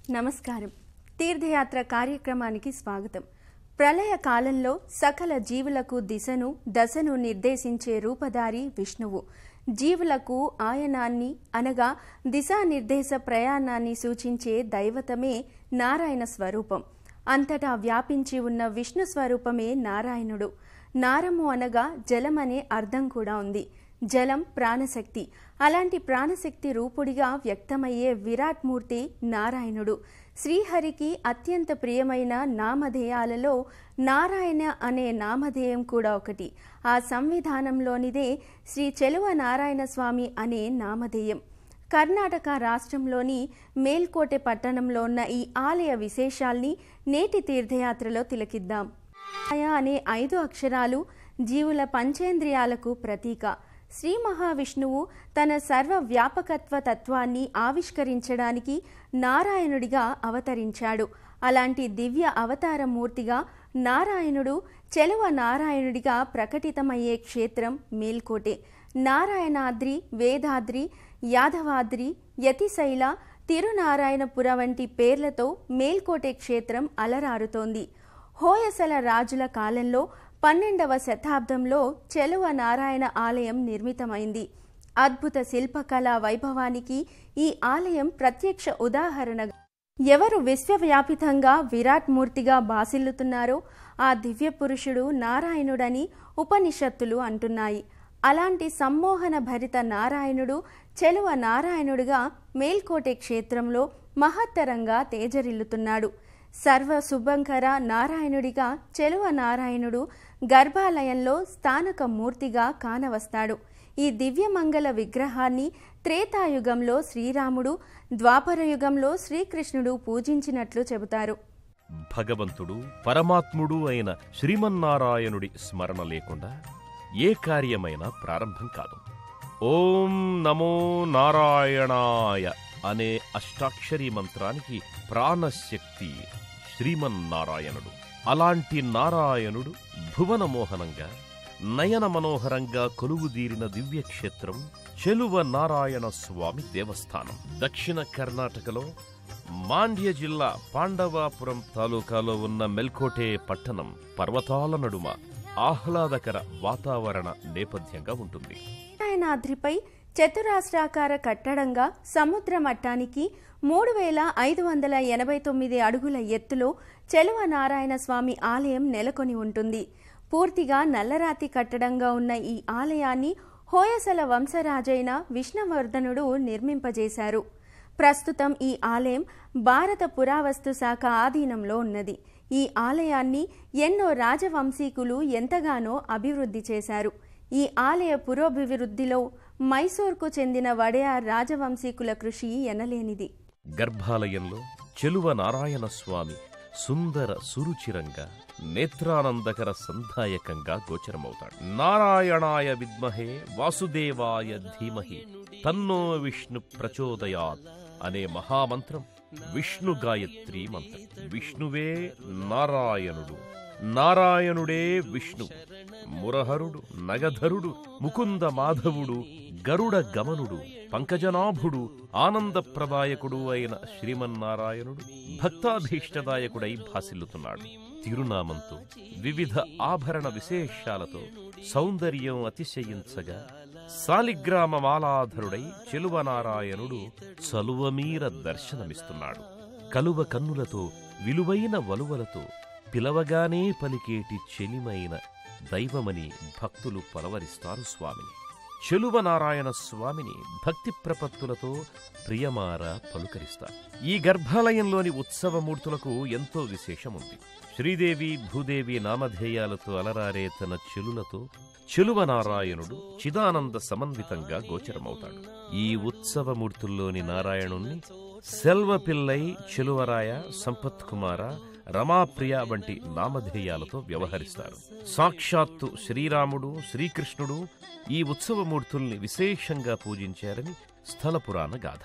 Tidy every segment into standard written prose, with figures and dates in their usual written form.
నమస్కారం. తీర్థయాత్ర కార్యక్రమానికి స్వాగతం. ప్రళయ కాలంలో సకల జీవులకు దిశను దశను నిర్దేశించే రూపధారి విష్ణువు. జీవులకు ఆయనాన్ని అనగా దిశానిర్దేశ ప్రయాణాన్ని సూచించే దైవతమే నారాయణ స్వరూపం. అంతటా వ్యాపించి ఉన్న విష్ణు స్వరూపమే నారాయణుడు. నారము అనగా జలమనే అర్థం కూడా ఉంది. జలం ప్రాణశక్తి. అలాంటి ప్రాణశక్తి రూపుడిగా వ్యక్తమయ్యే విరాట్ మూర్తి నారాయణుడు. శ్రీహరికి అత్యంత ప్రియమైన నామధేయాలలో నారాయణ అనే నామధేయం కూడా ఒకటి. ఆ సంవిధానంలోనిదే శ్రీ చెలువ నారాయణ స్వామి అనే నామధేయం. కర్ణాటక రాష్ట్రంలోని మేల్కోటె పట్టణంలో ఉన్న ఈ ఆలయ విశేషాల్ని నేటి తీర్థయాత్రలో తిలకిద్దాం. అనే 5 అక్షరాలు జీవుల పంచేంద్రియాలకు ప్రతీక. శ్రీ మహావిష్ణువు తన సర్వ వ్యాపకత్వ తత్వాన్ని ఆవిష్కరించడానికి నారాయణుడిగా అవతరించాడు. అలాంటి దివ్య అవతార మూర్తిగా నారాయణుడు చెలువ నారాయణుడిగా ప్రకటితమయ్యే క్షేత్రం మేల్కోటె. నారాయణాద్రి, వేదాద్రి, యాదవాద్రి, యతిశైల, తిరునారాయణపుర వంటి పేర్లతో మేల్కోటె క్షేత్రం అలరారుతోంది. హోయసల రాజుల కాలంలో 12వ శతాబ్దంలో చెలువ నారాయణ ఆలయం నిర్మితమైంది. అద్భుత శిల్పకళా వైభవానికి ఈ ఆలయం ప్రత్యక్ష ఉదాహరణ. ఎవరు విశ్వవ్యాపితంగా విరాట్ మూర్తిగా బాసిల్లుతున్నారో ఆ దివ్య పురుషుడు నారాయణుడని ఉపనిషత్తులు అంటున్నాయి. అలాంటి సమ్మోహన భరిత నారాయణుడు చెలువ నారాయణుడిగా మేల్కోటె క్షేత్రంలో మహత్తరంగా తేజరిల్లుతున్నాడు. సర్వ శుభంకర నారాయణుడిగా చెలువ నారాయణుడు గర్భాలయంలో స్థానక మూర్తిగా కానవస్తాడు. ఈ దివ్యమంగళ విగ్రహాన్ని త్రేతాయుగంలో శ్రీరాముడు, ద్వాపరయుగంలో శ్రీకృష్ణుడు పూజించినట్లు చెబుతారు. భగవంతుడు పరమాత్ముడు అయిన శ్రీమన్నారాయణుడి స్మరణ లేకుండా ఏ కార్యమైనా ప్రారంభం కాదు. ఓం నమో నారాయణాయ అనే అష్టాక్షరీ మంత్రానికి ప్రాణశక్తి శ్రీమన్నారాయణుడు. అలాంటి నారాయణుడు భువనమోహనంగా నయన మనోహరంగా కొలువుదీరిన దివ్యక్షేత్రం చెలువ నారాయణ స్వామి దేవస్థానం. దక్షిణ కర్ణాటకలో మాండ్య జిల్లా పాండవాపురం తాలూకాలో ఉన్న మెల్కోటె పట్టణం పర్వతాల నడుమ ఆహ్లాదకర వాతావరణ నేపథ్యంగా ఉంటుంది. నారాయణాద్రిపై చతురాస్రాకార కట్టడంగా సముద్ర మట్టానికి 3589 అడుగుల ఎత్తులో చెలువ నారాయణ స్వామి ఆలయం నెలకొని ఉంటుంది. పూర్తిగా నల్లరాతి కట్టడంగా ఉన్న ఈ ఆలయాన్ని హోయసల వంశరాజైన విష్ణువర్ధనుడు నిర్మింపజేశారు. ప్రస్తుతం ఈ ఆలయం భారత పురావస్తు శాఖ ఆధీనంలో ఉన్నది. ఈ ఆలయాన్ని ఎన్నో రాజవంశీకులు ఎంతగానో అభివృద్ధి చేశారు. ఈ ఆలయ పురోభివృద్ధిలో మైసూర్కు చెందిన వడయార్ రాజవంశీకుల కృషి ఎనలేనిది. గర్భాలయంలో చెలువ నారాయణ స్వామి సుందర సురుచిరంగా నేత్రానందకర సంధాయకంగా గోచరమవుతాడు. నారాయణాయ విద్మహే వాసుదేవాయ ధీమహి తన్నో విష్ణు ప్రచోదయాత్ అనే మహామంత్రం విష్ణు గాయత్రీ మంత్రం. విష్ణువే నారాయణుడు, నారాయణుడే విష్ణు. మురహరుడు, నగధరుడు, ముకుంద మాధవుడు, గరుడ గమనుడు, పంకజనాభుడు, ఆనందప్రదాయకుడు అయిన శ్రీమన్నారాయణుడు భక్తాభీష్టదాయకుడై భాసిల్లుతున్నాడు. తిరునామంతో వివిధ ఆభరణ విశేషాలతో సౌందర్యం అతిశయించగా సాలిగ్రామ మాలాధరుడై చెలువ నారాయణుడు చలువమీర దర్శనమిస్తున్నాడు. కలువ కన్నులతో విలువైన వలువలతో పిలవగానే పలికేటి చెలిమైన దైవమని భక్తులు పలవరిస్తారు స్వామిని. చెలువ నారాయణ స్వామిని భక్తి ప్రపత్తులతో ప్రియమార పలుకరిస్తారు. ఈ గర్భాలయంలోని ఉత్సవమూర్తులకు ఎంతో విశేషముంది. శ్రీదేవి భూదేవి నామధేయాలతో అలరారే తన చెలులతో చెలువ నారాయణుడు చిదానంద సమన్వితంగా గోచరమవుతాడు. ఈ ఉత్సవమూర్తుల్లోని నారాయణుణ్ణి సెల్వపిల్లై, చెలువరాయ, సంపత్ కుమార, రమాప్రియ వంటి నామధేయాలతో వ్యవహరిస్తారు. సాక్షాత్తు శ్రీరాముడు, శ్రీకృష్ణుడు ఈ ఉత్సవమూర్తుల్ని విశేషంగా పూజించారని స్థల పురాణ గాథ.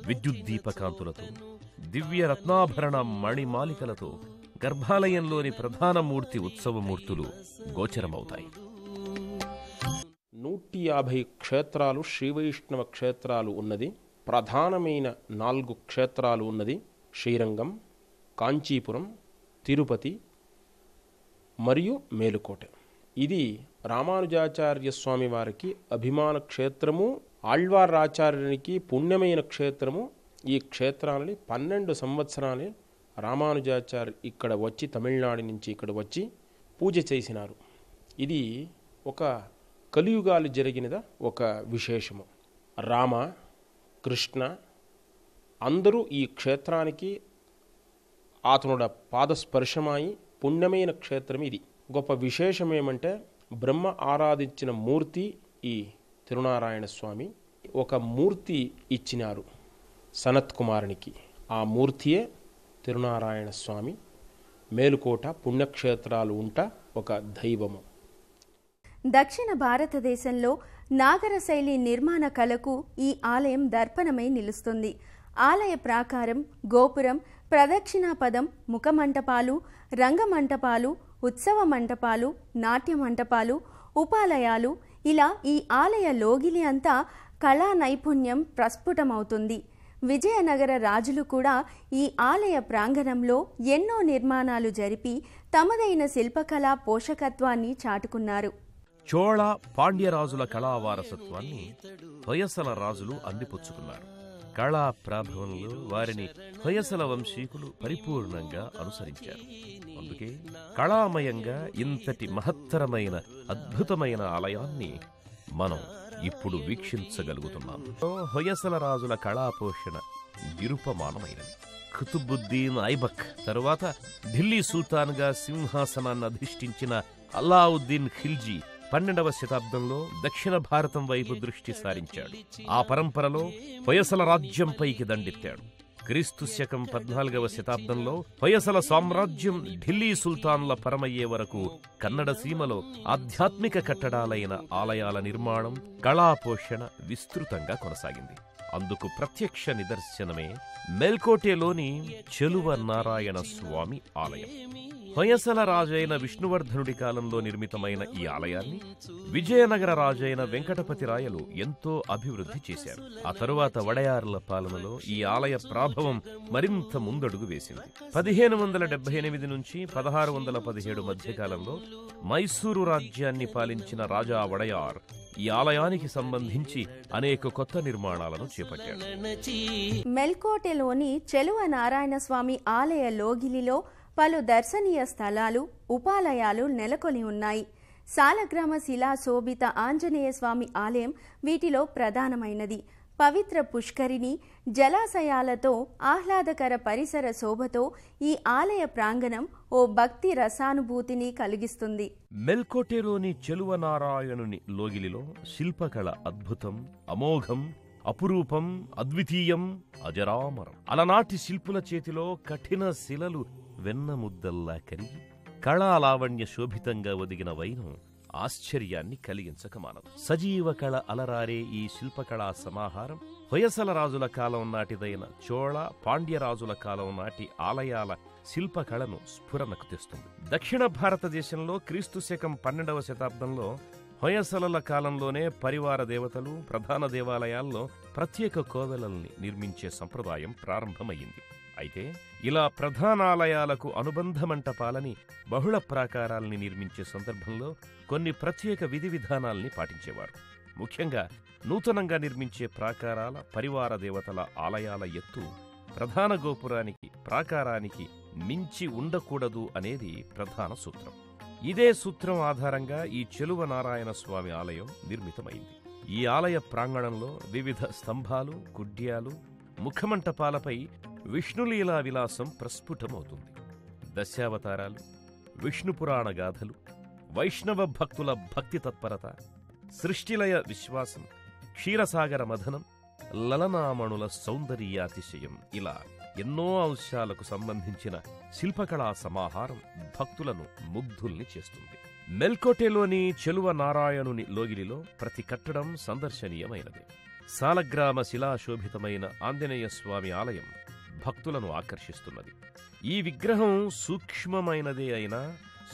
విద్యుద్దీపకాంతులతో, దివ్య రత్నాభరణ మణిమాలికలతో గర్భాలయంలోని ప్రధాన మూర్తి ఉత్సవమూర్తులు గోచరమవుతాయి. 150 క్షేత్రాలు శ్రీవైష్ణవ క్షేత్రాలు ఉన్నది. ప్రధానమైన 4 క్షేత్రాలు ఉన్నది. శ్రీరంగం, కాంచీపురం, తిరుపతి మరియు మేలుకోట. ఇది రామానుజాచార్య స్వామి వారికి అభిమాన క్షేత్రము, ఆళ్వారాచార్యునికి పుణ్యమైన క్షేత్రము. ఈ క్షేత్రాలని 12 సంవత్సరాలే రామానుజాచార్య ఇక్కడ వచ్చి, తమిళనాడు నుంచి ఇక్కడ వచ్చి పూజ చేసినారు. ఇది ఒక కలియుగాలు జరిగినద ఒక విశేషము. రామ, కృష్ణ అందరూ ఈ క్షేత్రానికి అతనుడ పాదస్పర్శమాయి పుణ్యమైన క్షేత్రం ఇది. గొప్ప విశేషం ఏమంటే, బ్రహ్మ ఆరాధించిన మూర్తి ఈ తిరునారాయణ స్వామి. ఒక మూర్తి ఇచ్చినారు సనత్ కుమారునికి. ఆ మూర్తియే తిరునారాయణ స్వామి. మేలుకోట పుణ్యక్షేత్రాలు ఉంట ఒక దైవము. దక్షిణ భారతదేశంలో నాగర శైలి నిర్మాణ కళకు ఈ ఆలయం దర్పణమై నిలుస్తుంది. ఆలయ ప్రాకారం, గోపురం, ప్రదక్షిణాపదం, ముఖమంటపాలు, రంగమంటపాలు, ఉత్సవ మంటపాలు, నాట్య మంటపాలు, ఉపాలయాలు, ఇలా ఈ ఆలయ లోగిలి అంతా కళా నైపుణ్యం ప్రస్ఫుటమవుతుంది. విజయనగర రాజులు కూడా ఈ ఆలయ ప్రాంగణంలో ఎన్నో నిర్మాణాలు జరిపి తమదైన శిల్పకళా పోషకత్వాన్ని చాటుకున్నారు. చోళ, పాండ్యరాజుల కళా వారసత్వాన్ని హొయసల రాజులు అందిపుచ్చుకున్నారు. కళా ప్రాభవంలో వారిని హొయసల వంశీకులు పరిపూర్ణంగా అనుసరించారు. అందుకే కళామయంగా ఇంతటి మహత్తరమైన అద్భుతమైన ఆలయాన్ని మనం ఇప్పుడు వీక్షించగలుగుతున్నాం. హొయసల రాజుల కళాపోషణ నిరుపమానమైనది. కుతుబుద్దీన్ ఐబక్ తరువాత ఢిల్లీ సుల్తాన్గా సింహాసనాన్ని అధిష్ఠించిన అలావుద్దీన్ ఖిల్జీ 12వ శతాబ్దంలో దక్షిణ భారతం వైపు దృష్టి సారించాడు. ఆ పరంపరలో హొయసల రాజ్యంపైకి దండెత్తాడు. క్రీస్తు శకం 14వ శతాబ్దంలో హొయసల సామ్రాజ్యం ఢిల్లీ సుల్తాన్ల పరమయ్యే వరకు కన్నడ సీమలో ఆధ్యాత్మిక కట్టడాలైన ఆలయాల నిర్మాణం, కళాపోషణ విస్తృతంగా కొనసాగింది. అందుకు ప్రత్యక్ష నిదర్శనమే మేల్కోటెలోని చెలువ నారాయణ స్వామి ఆలయం. హొయసల రాజైన విష్ణువర్ధనుడి కాలంలో నిర్మితమైన ఈ ఆలయాన్ని విజయనగర రాజైన వెంకటపతి రాయలు ఎంతో అభివృద్ధి చేశారు. ఆ తరువాత వడయార్ల పాలనలో ఈ ఆలయ ప్రాభవం మరింత ముందడుగు వేసింది. 1578 నుంచి 1617 మధ్యకాలంలో మైసూరు రాజ్యాన్ని పాలించిన రాజా వడయార్ ఈ ఆలయానికి సంబంధించి అనేక కొత్త నిర్మాణాలను చేపట్టాడు. మెల్కోటెలోని చెలువ నారాయణ స్వామి ఆలయ లోగిలిలో పలు దర్శనీయ స్థలాలు, ఉపాలయాలు నెలకొని ఉన్నాయి. సాలగ్రామ శిలా శోభిత ఆంజనేయ స్వామి ఆలయం వీటిలో ప్రధానమైనది. పవిత్ర పుష్కరిణి, జలాశయాలతో ఆహ్లాదకర పరిసర శోభతో ఈ ఆలయ ప్రాంగణం ఓ భక్తి రసానుభూతిని కలిగిస్తుంది. మెల్కోటెలోని చెలువ నారాయణుని లోగిలిలో శిల్పకళ అద్భుతం, అమోఘం, అపురూపం, అద్వితీయం, అజరామరం. అలనాటి శిల్పుల చేతిలో కఠిన శిలలు వెన్నముద్దల్లా కరిగి కళాలావణ్య శోభితంగా ఒదిగిన వైనం ఆశ్చర్యాన్ని కలిగించకమానదు. సజీవ కళ అలరారే ఈ శిల్పకళా సమాహారం హొయసల రాజుల కాలం నాటిదైన చోళ, పాండ్యరాజుల కాలం నాటి ఆలయాల శిల్పకళను స్ఫురణకు తెస్తుంది. దక్షిణ భారతదేశంలో క్రీస్తు శకం 12వ శతాబ్దంలో హొయసలల కాలంలోనే పరివార దేవతలు, ప్రధాన దేవాలయాల్లో ప్రత్యేక కోవెలల్ని నిర్మించే సంప్రదాయం ప్రారంభమయ్యింది. అయితే ఇలా ప్రధానాలయాలకు అనుబంధ మంటపాలని, బహుళ ప్రాకారాల్ని నిర్మించే సందర్భంలో కొన్ని ప్రత్యేక విధి విధానాల్ని పాటించేవారు. ముఖ్యంగా నూతనంగా నిర్మించే ప్రాకారాల, పరివార దేవతల ఆలయాల ఎత్తు ప్రధాన గోపురానికి, ప్రాకారానికి మించి ఉండకూడదు అనేది ప్రధాన సూత్రం. ఇదే సూత్రం ఆధారంగా ఈ చెలువ నారాయణ స్వామి ఆలయం నిర్మితమైంది. ఈ ఆలయ ప్రాంగణంలో వివిధ స్తంభాలు, కుడ్యాలు, ముఖమంటపాలపై విష్ణులీలా విలాసం ప్రస్ఫుటమవుతుంది. దశావతారాలు, విష్ణుపురాణ గాథలు, వైష్ణవ భక్తుల భక్తి తత్పరత, సృష్టిలయ విశ్వాసం, క్షీరసాగర మథనం, లలనామణుల సౌందర్యాతిశయం, ఇలా ఎన్నో అంశాలకు సంబంధించిన శిల్పకళా సమాహారం భక్తులను ముగ్ధుల్ని చేస్తుంది. మెల్కోటెలోని చెలువ నారాయణుని లోగిలిలో ప్రతి కట్టడం సందర్శనీయమైనది. సాలగ్రామ శిలాశోభితమైన ఆంజనేయ స్వామి ఆలయం భక్తులను ఆకర్షిస్తున్నది. ఈ విగ్రహం సూక్ష్మమైనదే అయినా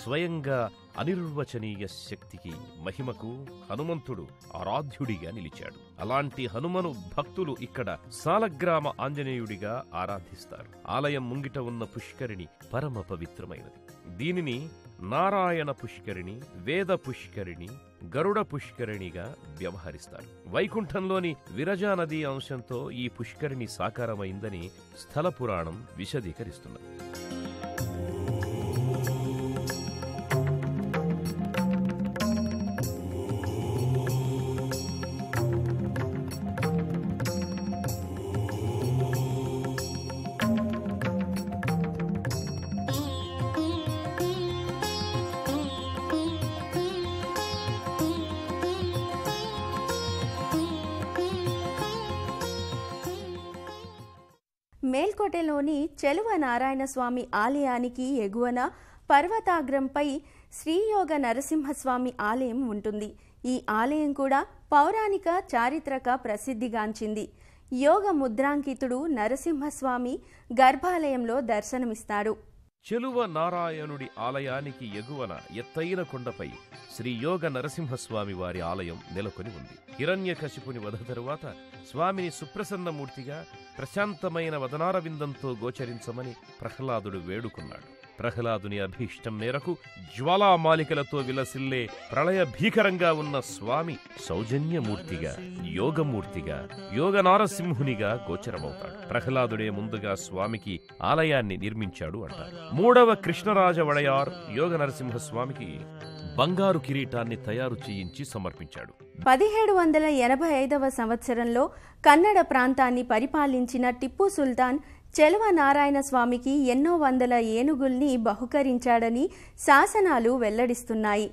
స్వయంగా అనిర్వచనీయ శక్తికి మహిమకు హనుమంతుడు ఆరాధ్యుడిగా నిలిచాడు. అలాంటి హనుమను భక్తులు ఇక్కడ సాలగ్రామ ఆంజనేయుడిగా ఆరాధిస్తారు. ఆలయం ముంగిట ఉన్న పుష్కరిణి పరమ పవిత్రమైనది. దీనిని నారాయణ పుష్కరిణి, వేద పుష్కరిణి, గరుడ పుష్కరిణిగా వ్యవహరిస్తారు. వైకుంఠంలోని విరజా నదీ అంశంతో ఈ పుష్కరిణి సాకారమైందని స్థల పురాణం విశదీకరిస్తున్నది. మేల్కోటలోని చెలువ నారాయణ స్వామి ఆలయానికి ఎగువన పర్వతాగ్రంపై శ్రీయోగ నరసింహస్వామి ఆలయం ఉంటుంది. ఈ ఆలయం కూడా పౌరాణిక చారిత్రక ప్రసిద్ధిగాంచింది. యోగ ముద్రాంకితుడు నరసింహస్వామి గర్భాలయంలో దర్శనమిస్తాడు. చెలువ నారాయణుడి ఆలయానికి ఎగువన ఎత్తైన కొండపై శ్రీ యోగ నరసింహస్వామి వారి ఆలయం నెలకొని ఉంది. హిరణ్యకశిపుని వధ తరువాత స్వామిని సుప్రసన్నమూర్తిగా ప్రశాంతమైన వదనారవిందంతో గోచరించమని ప్రహ్లాదుడు వేడుకున్నాడు. ప్రహ్లాదుని అభీష్టం మేరకు జ్వాలామాలికలతో విలసిల్లే ప్రళయ భీకరంగా ఉన్న స్వామి సౌజన్యమూర్తిగా, యోగమూర్తిగా, యోగ నారసింహునిగా గోచరమవుతాడు. ప్రహ్లాదుడే ముందుగా స్వామికి ఆలయాన్ని నిర్మించాడు అంటారు. 3వ కృష్ణరాజ వడయార్ యోగ నరసింహస్వామికి బంగారు కిరీటాన్ని తయారు చేయించి సమర్పించాడు. 1785వ సంవత్సరంలో కన్నడ ప్రాంతాన్ని పరిపాలించిన టిప్పు సుల్తాన్ చెలువ నారాయణ స్వామికి ఎన్నో వందల ఏనుగుల్ని బహుకరించాడని శాసనాలు వెల్లడిస్తున్నాయి.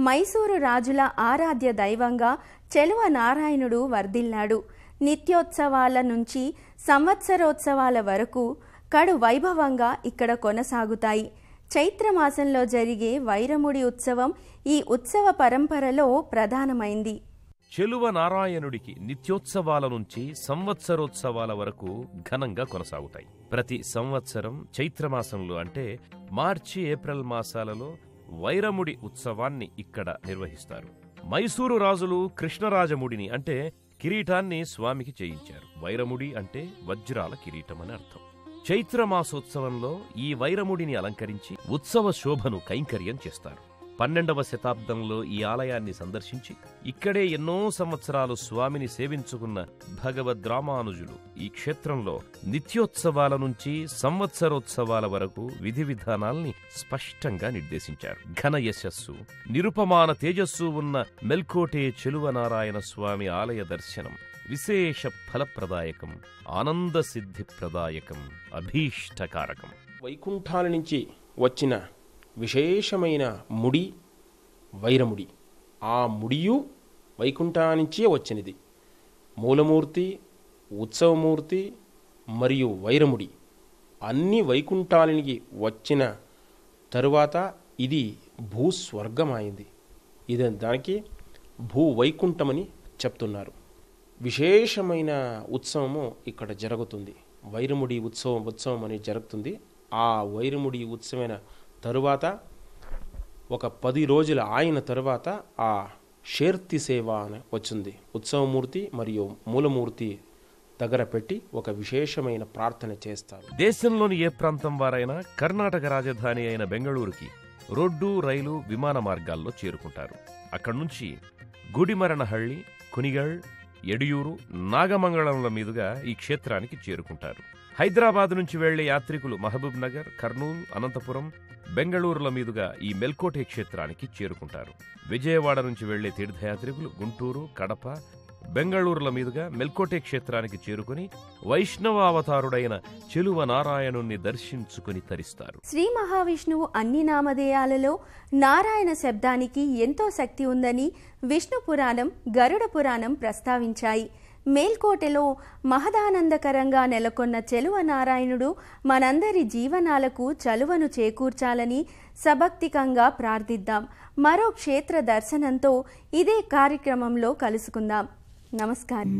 మైసూరు రాజుల ఆరాధ్య దైవంగా చెలువ నారాయణుడు వర్ధిల్లాడు. నిత్యోత్సవాల నుంచి సంవత్సరోత్సవాల వరకు కడు వైభవంగా ఇక్కడ కొనసాగుతాయి. చైత్రమాసంలో జరిగే వైరముడి ఉత్సవం ఈ ఉత్సవ పరంపరలో ప్రధానమైంది. చెలువ నారాయణుడికి నిత్యోత్సవాల నుంచి సంవత్సరోత్సవాల వరకు ఘనంగా కొనసాగుతాయి. ప్రతి సంవత్సరం చైత్రమాసంలో అంటే మార్చి, ఏప్రిల్ మాసాలలో వైరముడి ఉత్సవాన్ని ఇక్కడ నిర్వహిస్తారు. మైసూరు రాజులు కృష్ణరాజముడిని అంటే కిరీటాన్ని స్వామికి చేయించారు. వైరముడి అంటే వజ్రాల కిరీటమని అర్థం. చైత్రమాసోత్సవంలో ఈ వైరముడిని అలంకరించి ఉత్సవ శోభను కైంకర్యం చేస్తారు. 12వ శతాబ్దంలో ఈ ఆలయాన్ని సందర్శించి ఇక్కడే ఎన్నో సంవత్సరాలు స్వామిని సేవించుకున్న భగవద్రామానుజులు ఈ క్షేత్రంలో నిత్యోత్సవాల నుంచి సంవత్సరోత్సవాల వరకు విధి విధానాల్ని స్పష్టంగా నిర్దేశించారు. ఘన యశస్సు, నిరుపమాన తేజస్సు ఉన్న మెల్కోటే చెలువ నారాయణ స్వామి ఆలయ దర్శనం విశేష ఫలప్రదాయకం, ఆనంద సిద్ధిప్రదాయకం, అభీష్టకారకం. వైకుంఠాల నుంచి వచ్చిన విశేషమైన ముడి వైరముడి. ఆ ముడియు వైకుంఠానించే వచ్చినది. మూలమూర్తి, ఉత్సవమూర్తి మరియు వైరముడి అన్ని వైకుంఠాలనికి వచ్చిన తరువాత ఇది భూస్వర్గమైంది. ఇది దానికి భూవైకుంఠమని చెప్తున్నారు. విశేషమైన ఉత్సవము ఇక్కడ జరుగుతుంది. వైరముడి ఉత్సవం అనేది జరుగుతుంది. ఆ వైరముడి ఉత్సవమైన తరువాత ఒక 10 రోజుల ఆయన తరువాత ఆ షేర్తి సేవ అని వచ్చింది. ఉత్సవమూర్తి మరియు మూలమూర్తి దగ్గర పెట్టి ఒక విశేషమైన ప్రార్థన చేస్తారు. దేశంలోని ఏ ప్రాంతం వారైనా కర్ణాటక రాజధాని అయిన బెంగళూరుకి రోడ్డు, రైలు, విమాన మార్గాల్లో చేరుకుంటారు. అక్కడి నుంచి గుడిమరణహళ్లి, కునిగల్, ఎడియూరు, నాగమంగళంల మీదుగా ఈ క్షేత్రానికి చేరుకుంటారు. హైదరాబాద్ నుంచి వెళ్లే యాత్రికులు మహబూబ్ నగర్, కర్నూలు, అనంతపురం, బెంగళూరుల మీదుగా ఈ మెల్కోటే క్షేత్రానికి చేరుకుంటారు. విజయవాడ నుంచి వెళ్లే తీర్థయాత్రికులు గుంటూరు, కడప, బెంగళూరుల మీదుగా మెల్కోటే క్షేత్రానికి చేరుకుని వైష్ణవావతారుడైన చెలువ నారాయణుణ్ణి దర్శించుకుని తరిస్తారు. శ్రీ మహావిష్ణువు అన్ని నామధేయాలలో నారాయణ శబ్దానికి ఎంతో శక్తి ఉందని విష్ణు పురాణం, గరుడ పురాణం ప్రస్తావించాయి. మేల్కోటెలో మహదానందకరంగా నెలకొన్న చెలువ నారాయణుడు మనందరి జీవనాలకు చలువను చేకూర్చాలని సభక్తికంగా ప్రార్థిద్దాం. మరో క్షేత్ర దర్శనంతో ఇదే కార్యక్రమంలో కలుసుకుందాం. నమస్కారం.